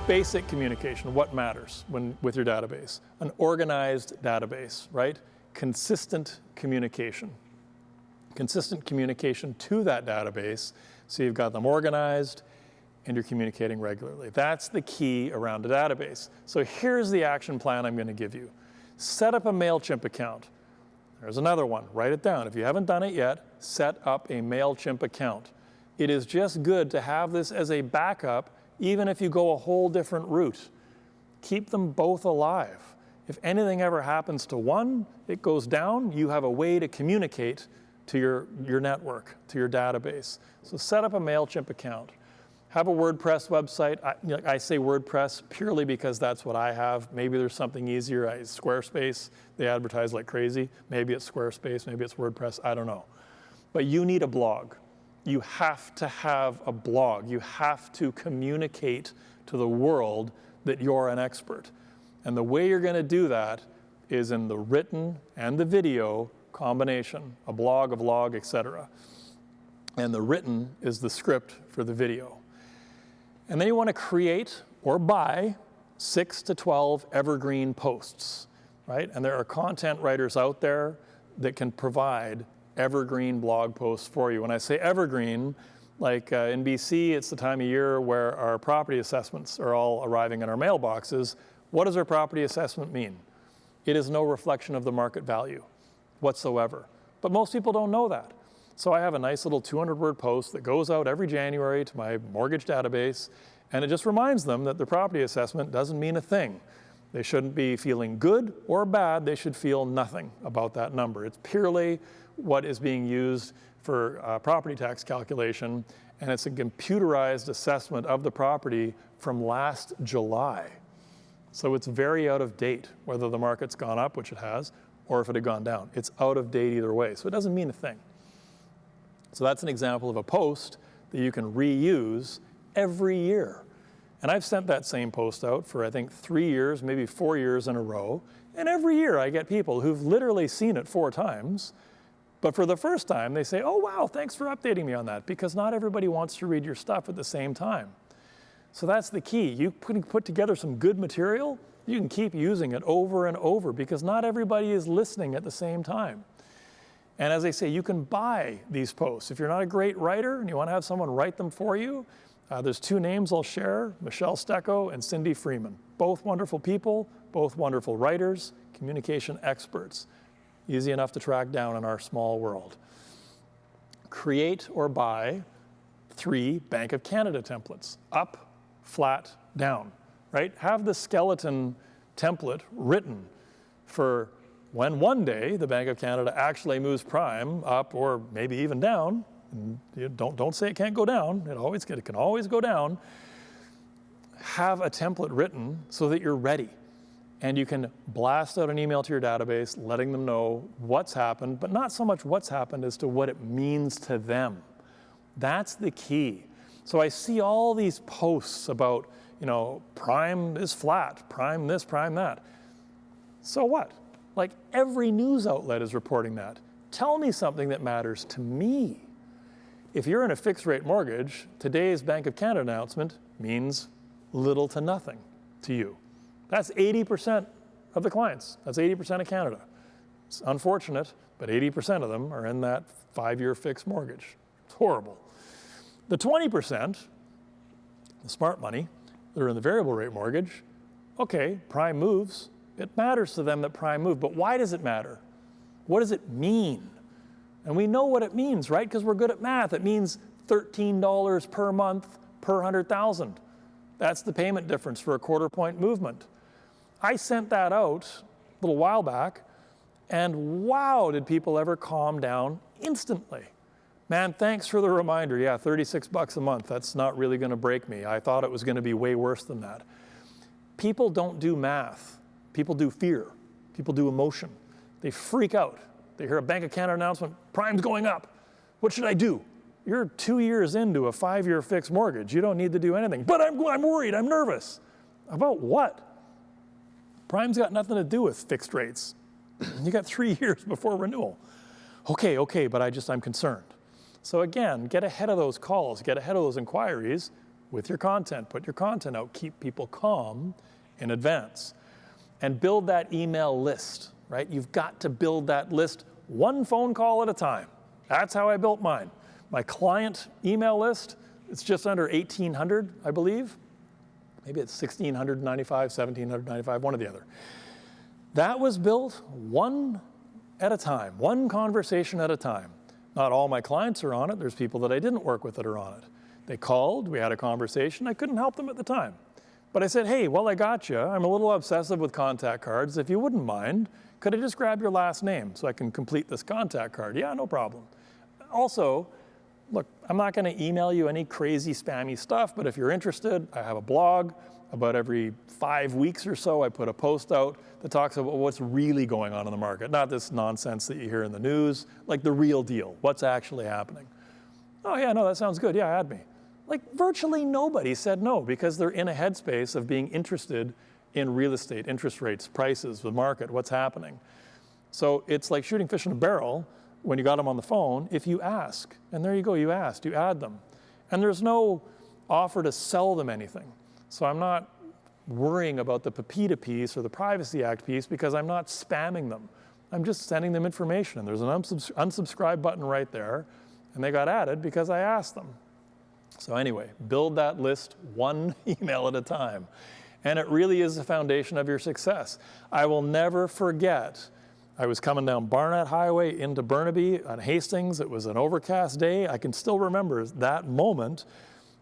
basic communication, what matters with your database? An organized database, right? Consistent communication. Consistent communication to that database, so you've got them organized and you're communicating regularly. That's the key around a database. So here's the action plan I'm going to give you. Set up a MailChimp account. There's another one, write it down. If you haven't done it yet, set up a MailChimp account. It is just good to have this as a backup, even if you go a whole different route. Keep them both alive. If anything ever happens to one, it goes down, you have a way to communicate to your network, to your database. So set up a MailChimp account. Have a WordPress website. I say WordPress purely because that's what I have. Maybe there's something easier. Squarespace, they advertise like crazy. Maybe it's Squarespace, maybe it's WordPress, I don't know. But you need a blog. You have to have a blog. You have to communicate to the world that you're an expert. And the way you're going to do that is in the written and the video combination, a blog, a vlog, etc. And the written is the script for the video. And then you want to create or buy 6 to 12 evergreen posts, right? And there are content writers out there that can provide evergreen blog posts for you. When I say evergreen, like in BC, it's the time of year where our property assessments are all arriving in our mailboxes. What does our property assessment mean? It is no reflection of the market value whatsoever. But most people don't know that. So I have a nice little 200-word post that goes out every January to my mortgage database, and it just reminds them that the property assessment doesn't mean a thing. They shouldn't be feeling good or bad. They should feel nothing about that number. It's purely what is being used for property tax calculation, and it's a computerized assessment of the property from last July. So it's very out of date, whether the market's gone up, which it has, or if it had gone down. It's out of date either way, so it doesn't mean a thing. So that's an example of a post that you can reuse every year. And I've sent that same post out for, I think, 3 years, maybe 4 years in a row. And every year I get people who've literally seen it 4 times. But for the first time, they say, oh, wow, thanks for updating me on that. Because not everybody wants to read your stuff at the same time. So that's the key. You put together some good material, you can keep using it over and over because not everybody is listening at the same time. And as I say, you can buy these posts. If you're not a great writer and you want to have someone write them for you, there's 2 names I'll share, Michelle Stecco and Cindy Freeman. Both wonderful people, both wonderful writers, communication experts. Easy enough to track down in our small world. Create or buy 3 Bank of Canada templates, up, flat, down, right? Have the skeleton template written for when one day the Bank of Canada actually moves prime up or maybe even down. And you don't say it can't go down. It can always go down. Have a template written so that you're ready. And you can blast out an email to your database letting them know what's happened, but not so much what's happened as to what it means to them. That's the key. So I see all these posts about, prime is flat, prime this, prime that. So what? Like every news outlet is reporting that. Tell me something that matters to me. If you're in a fixed rate mortgage, today's Bank of Canada announcement means little to nothing to you. That's 80% of the clients. That's 80% of Canada. It's unfortunate, but 80% of them are in that 5-year fixed mortgage. It's horrible. The 20%, the smart money, that are in the variable rate mortgage, okay, prime moves. It matters to them that prime moved, but why does it matter? What does it mean? And we know what it means, right? Because we're good at math. It means $13 per month per 100,000. That's the payment difference for a quarter-point movement. I sent that out a little while back, and wow, did people ever calm down instantly. Man, thanks for the reminder. Yeah, $36 a month. That's not really going to break me. I thought it was going to be way worse than that. People don't do math. People do fear. People do emotion. They freak out. They hear a Bank of Canada announcement, prime's going up. What should I do? You're 2 years into a 5-year fixed mortgage. You don't need to do anything. But I'm worried, I'm nervous. About what? Prime's got nothing to do with fixed rates. You got 3 years before renewal. Okay, but I'm concerned. So again, get ahead of those calls, get ahead of those inquiries, with your content. Put your content out. Keep people calm in advance. And build that email list, right? You've got to build that list one phone call at a time. That's how I built mine. My client email list, it's just under 1,800, I believe. Maybe it's 1,695, 1,795, one or the other. That was built one at a time, one conversation at a time. Not all my clients are on it. There's people that I didn't work with that are on it. They called, we had a conversation. I couldn't help them at the time. But I said, hey, well, I got you. I'm a little obsessive with contact cards. If you wouldn't mind, could I just grab your last name so I can complete this contact card? Yeah, no problem. Also, look, I'm not going to email you any crazy spammy stuff, but if you're interested, I have a blog. About every 5 weeks or so, I put a post out that talks about what's really going on in the market. Not this nonsense that you hear in the news, like the real deal, what's actually happening. Oh yeah, no, that sounds good. Yeah, add me. Like virtually nobody said no because they're in a headspace of being interested in real estate, interest rates, prices, the market, what's happening. So it's like shooting fish in a barrel when you got them on the phone if you ask. And there you go, you asked, you add them. And there's no offer to sell them anything. So I'm not worrying about the PIPEDA piece or the Privacy Act piece because I'm not spamming them. I'm just sending them information. And there's an unsubscribe button right there. And they got added because I asked them. So anyway, build that list one email at a time. And it really is the foundation of your success. I will never forget, I was coming down Barnett Highway into Burnaby on Hastings. It was an overcast day. I can still remember that moment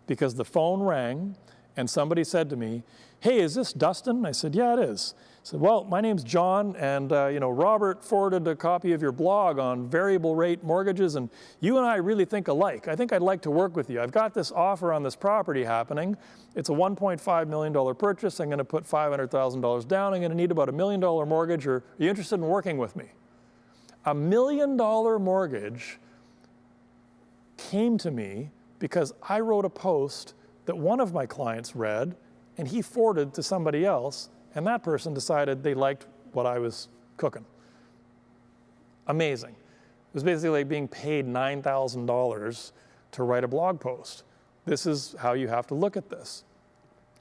because the phone rang and somebody said to me, hey, is this Dustin? I said, yeah, it is. I said, well, my name's John, and Robert forwarded a copy of your blog on variable rate mortgages, and you and I really think alike. I think I'd like to work with you. I've got this offer on this property happening. It's a $1.5 million purchase. I'm going to put $500,000 down. I'm going to need about $1 million mortgage. Are you interested in working with me? $1 million mortgage came to me because I wrote a post that one of my clients read, and he forwarded to somebody else, and that person decided they liked what I was cooking. Amazing. It was basically like being paid $9,000 to write a blog post. This is how you have to look at this.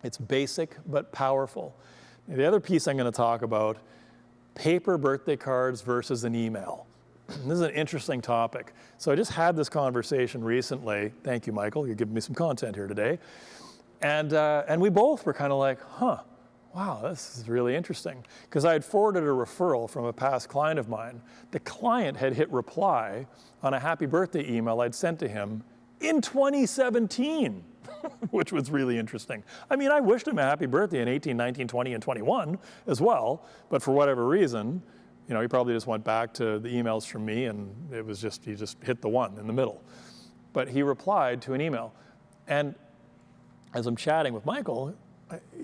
It's basic but powerful. Now, the other piece I'm going to talk about, paper birthday cards versus an email. This is an interesting topic. So I just had this conversation recently. Thank you, Michael. You're giving me some content here today. And we both were kind of like, wow, this is really interesting. Because I had forwarded a referral from a past client of mine. The client had hit reply on a happy birthday email I'd sent to him in 2017, which was really interesting. I mean, I wished him a happy birthday in 18, 19, 20, and 21 as well. But for whatever reason, he probably just went back to the emails from me, and it was just, he just hit the one in the middle. But he replied to an email. And as I'm chatting with Michael,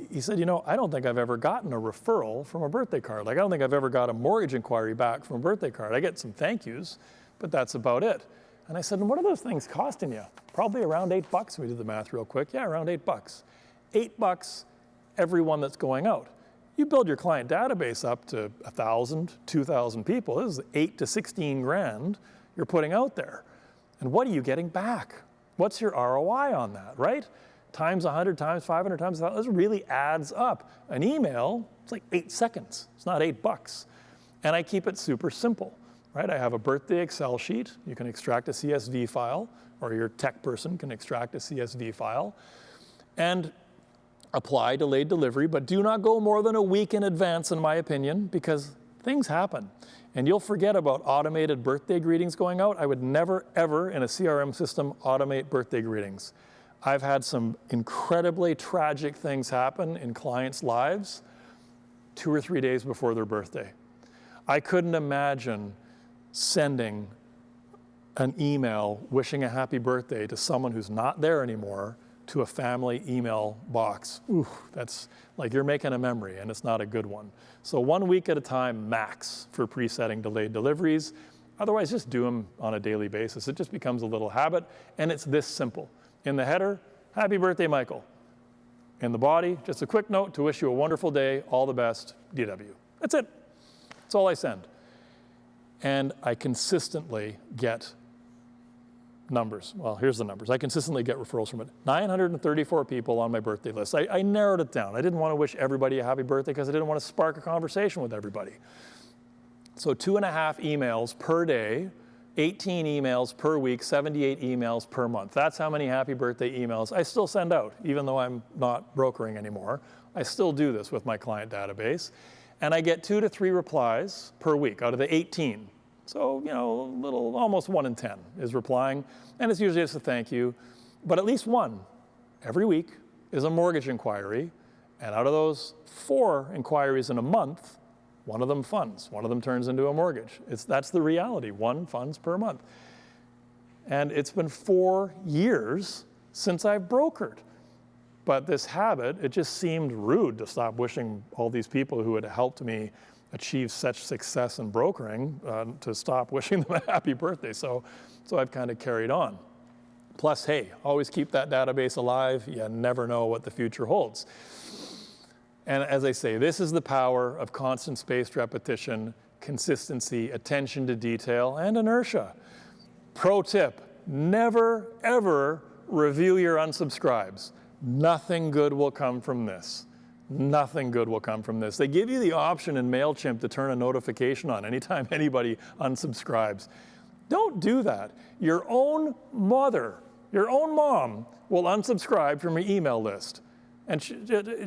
he said, I don't think I've ever gotten a referral from a birthday card. Like, I don't think I've ever got a mortgage inquiry back from a birthday card. I get some thank yous, but that's about it. And I said, and what are those things costing you? Probably around $8. We did the math real quick. Yeah, around $8. $8 every one that's going out. You build your client database up to 1,000, 2,000 people. This is 8 to 16 grand you're putting out there. And what are you getting back? What's your ROI on that, right? Times 100, times 500, times 1,000, this really adds up. An email, it's like 8 seconds. It's not $8. And I keep it super simple, right? I have a birthday Excel sheet. You can extract a CSV file, or your tech person can extract a CSV file. And apply delayed delivery, but do not go more than a week in advance, in my opinion, because things happen. And you'll forget about automated birthday greetings going out. I would never, ever in a CRM system automate birthday greetings. I've had some incredibly tragic things happen in clients' lives 2 or 3 days before their birthday. I couldn't imagine sending an email wishing a happy birthday to someone who's not there anymore to a family email box. Ooh, that's like you're making a memory, and it's not a good one. So 1 week at a time max for presetting delayed deliveries. Otherwise, just do them on a daily basis. It just becomes a little habit, and it's this simple. In the header, happy birthday, Michael. In the body, just a quick note to wish you a wonderful day, all the best, DW. That's it. That's all I send. And I consistently get numbers. Well, here's the numbers. I consistently get referrals from it. 934 people on my birthday list. I narrowed it down. I didn't want to wish everybody a happy birthday because I didn't want to spark a conversation with everybody. So 2.5 emails per day, 18 emails per week, 78 emails per month. That's how many happy birthday emails I still send out, even though I'm not brokering anymore. I still do this with my client database. And I get 2 to 3 replies per week out of the 18. So, almost 1 in 10 is replying. And it's usually just a thank you. But at least one every week is a mortgage inquiry. And out of those 4 inquiries in a month, one of them funds. One of them turns into a mortgage. That's the reality. 1 funds per month. And it's been 4 years since I've brokered. But this habit, it just seemed rude to stop wishing all these people who had helped me achieve such success in brokering to stop wishing them a happy birthday. So I've kind of carried on. Plus, hey, always keep that database alive. You never know what the future holds. And as I say, this is the power of constant spaced repetition, consistency, attention to detail, and inertia. Pro tip, never, ever review your unsubscribes. Nothing good will come from this. Nothing good will come from this. They give you the option in MailChimp to turn a notification on anytime anybody unsubscribes. Don't do that. Your own mother, your own mom will unsubscribe from your email list. And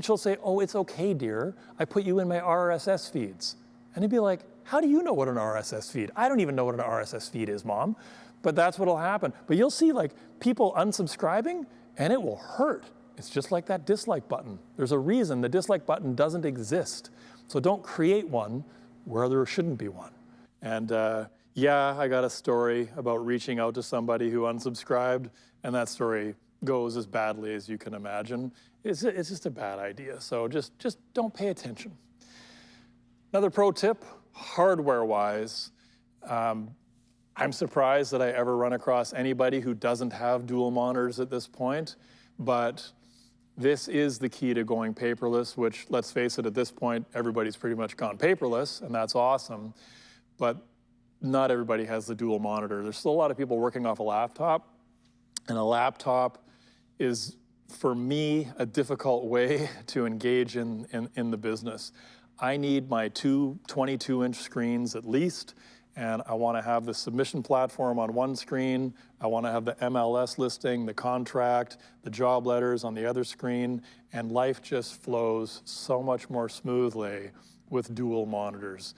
she'll say, oh, it's okay, dear. I put you in my RSS feeds. And you'd be like, how do you know what an RSS feed? I don't even know what an RSS feed is, Mom. But that's what'll happen. But you'll see people unsubscribing, and it will hurt. It's just like that dislike button. There's a reason the dislike button doesn't exist. So don't create one where there shouldn't be one. And yeah, I got a story about reaching out to somebody who unsubscribed, and that story goes as badly as you can imagine. It's just a bad idea. So just don't pay attention. Another pro tip, hardware-wise, I'm surprised that I ever run across anybody who doesn't have dual monitors at this point, but this is the key to going paperless, which, let's face it, at this point, everybody's pretty much gone paperless, and that's awesome. But not everybody has the dual monitor. There's still a lot of people working off a laptop, and a laptop is, for me, a difficult way to engage in the business. I need my 2 22-inch screens at least, and I want to have the submission platform on one screen. I want to have the MLS listing, the contract, the job letters on the other screen, and life just flows so much more smoothly with dual monitors.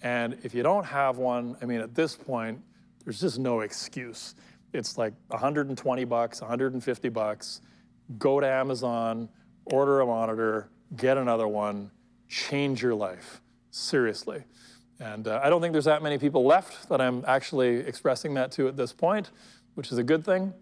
And if you don't have one, I mean, at this point, there's just no excuse. It's like $120, $150. Go to Amazon, order a monitor, get another one, change your life, seriously. And I don't think there's that many people left that I'm actually expressing that to at this point, which is a good thing.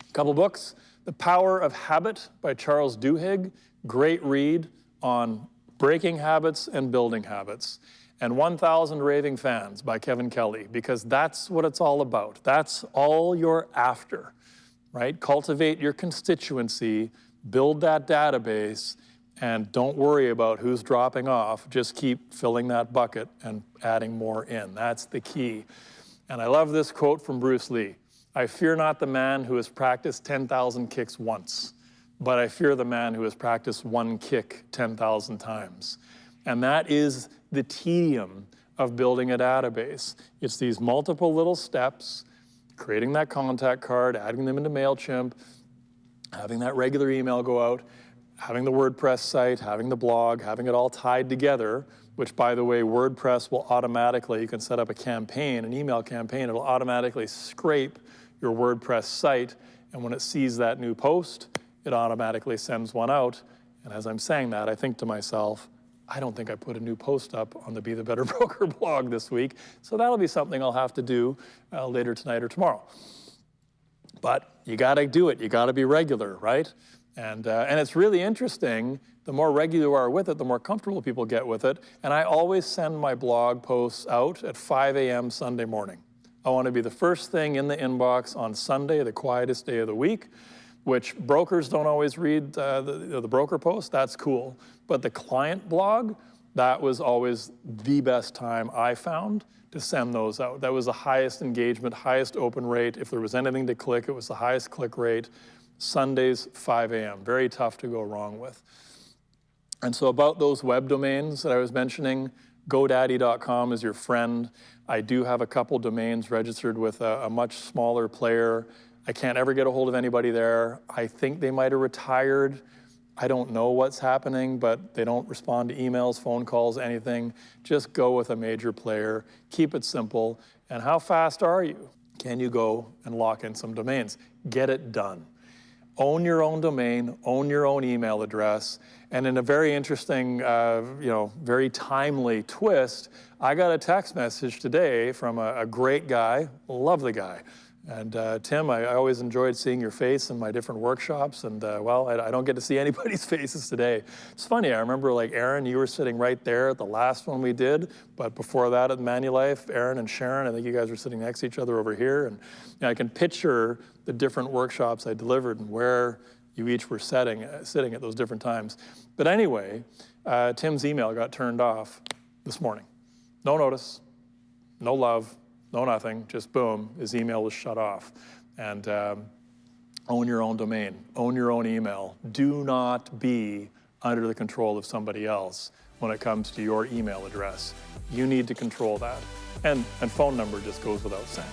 A couple books. The Power of Habit by Charles Duhigg. Great read on breaking habits and building habits. And 1,000 Raving Fans by Kevin Kelly, because that's what it's all about. That's all you're after, right? Cultivate your constituency, build that database, and don't worry about who's dropping off. Just keep filling that bucket and adding more in. That's the key. And I love this quote from Bruce Lee. I fear not the man who has practiced 10,000 kicks once, but I fear the man who has practiced one kick 10,000 times. And that is the tedium of building a database. It's these multiple little steps, creating that contact card, adding them into MailChimp, having that regular email go out, having the WordPress site, having the blog, having it all tied together, which, by the way, WordPress will automatically, you can set up a campaign, an email campaign, it'll automatically scrape your WordPress site, and when it sees that new post, it automatically sends one out. And as I'm saying that, I think to myself, I don't think I put a new post up on the Be the Better Broker blog this week, so that'll be something I'll have to do later tonight or tomorrow. But you gotta do it, you gotta be regular, right? And it's really interesting, the more regular you are with it, the more comfortable people get with it. And I always send my blog posts out at 5 a.m. Sunday morning. I want to be the first thing in the inbox on Sunday, the quietest day of the week, which brokers don't always read the broker post. That's cool. But the client blog, that was always the best time I found to send those out. That was the highest engagement, highest open rate. If there was anything to click, it was the highest click rate. Sundays, 5 a.m., very tough to go wrong with. And so about those web domains that I was mentioning, GoDaddy.com is your friend. I do have a couple domains registered with a much smaller player. I can't ever get a hold of anybody there. I think they might have retired. I don't know what's happening, but they don't respond to emails, phone calls, anything. Just go with a major player. Keep it simple. And how fast are you? Can you go and lock in some domains? Get it done. Own your own domain, own your own email address. And in a very interesting, very timely twist, I got a text message today from a great guy, lovely guy. And Tim, I always enjoyed seeing your face in my different workshops, and well, I don't get to see anybody's faces today. It's funny, I remember like Aaron, you were sitting right there at the last one we did, but before that at Manulife, Aaron and Sharon, I think you guys were sitting next to each other over here, and I can picture the different workshops I delivered and where you each were sitting at those different times. But anyway, Tim's email got turned off this morning. No notice, no love, no nothing, just boom, his email was shut off. And own your own domain, own your own email. Do not be under the control of somebody else when it comes to your email address. You need to control that. And phone number just goes without saying.